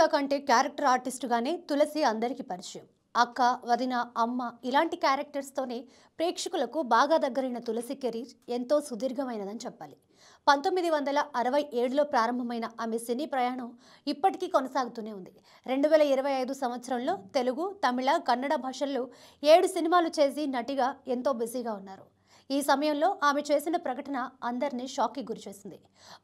హీరోయిన్‌గా కంటే క్యారెక్టర్ ఆర్టిస్ట్‌గానే తులసి అందరికీ పరిచయం. అక్క, వదిన, అమ్మ ఇలాంటి క్యారెక్టర్స్‌తోనే ప్రేక్షకులకు బాగా దగ్గరైన తులసి కెరీర్ ఎంతో సుదీర్ఘమైనదని చెప్పాలి. 1967లో ప్రారంభమైన ఆమె సినీ ప్రయాణం ఇప్పటికీ కొనసాగుతూనే ఉంది. 2025 సంవత్సరంలో తెలుగు, తమిళ, కన్నడ భాషల్లో 7 సినిమాలు చేసి నటిగా ఎంతో బిజీగా ఉన్నారు. ఈ సమయంలో ఆమె చేసిన ప్రకటన అందరినీ షాక్‌కి గురిచేసింది.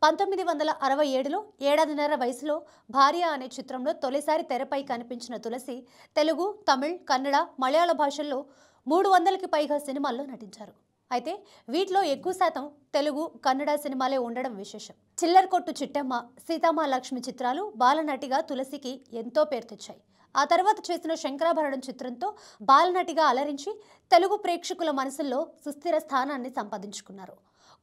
1967లో ఏడాదిన్నర వయసులో 'భార్య' అనే చిత్రంలో తొలిసారి తెరపై కనిపించిన తులసి తెలుగు, తమిళ్, కన్నడ, మలయాళ భాషల్లో 300కి పైగా సినిమాల్లో నటించారు. అయితే వీటిలో ఎక్కువ శాతం తెలుగు, కన్నడ సినిమాలే ఉండడం విశేషం. చిల్లర కొట్టు చిట్టమ్మ, సీతామహాలక్ష్మి చిత్రాలు బాలనటిగా తులసికి ఎంతో పేరు తెచ్చాయి. ఆ తర్వాత చేసిన శంకరాభరణం చిత్రంతో బాలనటిగా అలరించి తెలుగు ప్రేక్షకుల మనసుల్లో సుస్థిర స్థానాన్ని సంపాదించుకున్నారు.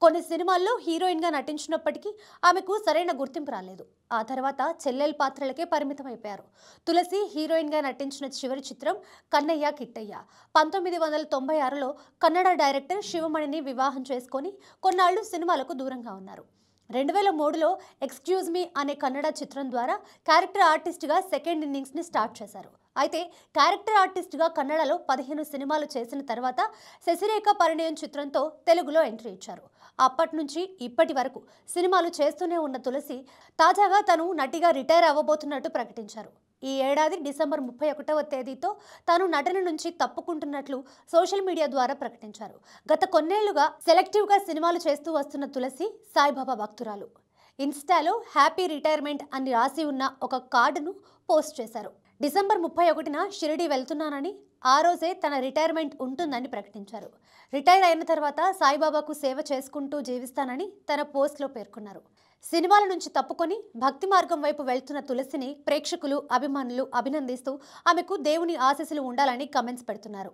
కొన్ని సినిమాల్లో హీరోయిన్గా నటించినప్పటికీ ఆమెకు సరైన గుర్తింపు రాలేదు. ఆ తర్వాత చెల్లెల్ పాత్రలకే పరిమితమైపోయారు. తులసి హీరోయిన్గా నటించిన చివరి చిత్రం 'కన్నయ్య కిట్టయ్య'. 1996లో కన్నడ డైరెక్టర్ శివమణిని వివాహం చేసుకొని కొన్నాళ్లు సినిమాలకు దూరంగా ఉన్నారు. 2003లో 'ఎక్స్క్యూజ్ మీ' అనే కన్నడ చిత్రం ద్వారా క్యారెక్టర్ ఆర్టిస్ట్గా సెకండ్ ఇన్నింగ్స్ని స్టార్ట్ చేశారు. అయితే క్యారెక్టర్ ఆర్టిస్ట్గా కన్నడలో 15 సినిమాలు చేసిన తర్వాత 'శశిరేఖ పరిణయం' చిత్రంతో తెలుగులో ఎంట్రీ ఇచ్చారు. అప్పటి నుంచి ఇప్పటి వరకు సినిమాలు చేస్తూనే ఉన్న తులసి తాజాగా తను నటిగా రిటైర్ అవ్వబోతున్నట్టు ప్రకటించారు. ఈ ఏడాది డిసెంబర్ 31వ తేదీతో తాను నటన నుంచి తప్పుకుంటున్నట్లు సోషల్ మీడియా ద్వారా ప్రకటించారు. గత కొన్నేళ్లుగా సెలెక్టివ్గా సినిమాలు చేస్తూ వస్తున్న తులసి సాయిబాబా భక్తురాలు. ఇన్స్టాలో హ్యాపీ రిటైర్మెంట్ అని రాసి ఉన్న ఒక కార్డును పోస్ట్ చేశారు. డిసెంబర్ 31న షిరిడి వెళ్తున్నానని, ఆ రోజే తన రిటైర్మెంట్ ఉంటుందని ప్రకటించారు. రిటైర్ అయిన తర్వాత సాయిబాబాకు సేవ చేసుకుంటూ జీవిస్తానని తన పోస్ట్లో పేర్కొన్నారు. సినిమాల నుంచి తప్పుకొని భక్తి మార్గం వైపు వెళ్తున్న తులసిని ప్రేక్షకులు, అభిమానులు అభినందిస్తూ ఆమెకు దేవుని ఆశీస్సులు ఉండాలని కమెంట్స్ పెడుతున్నారు.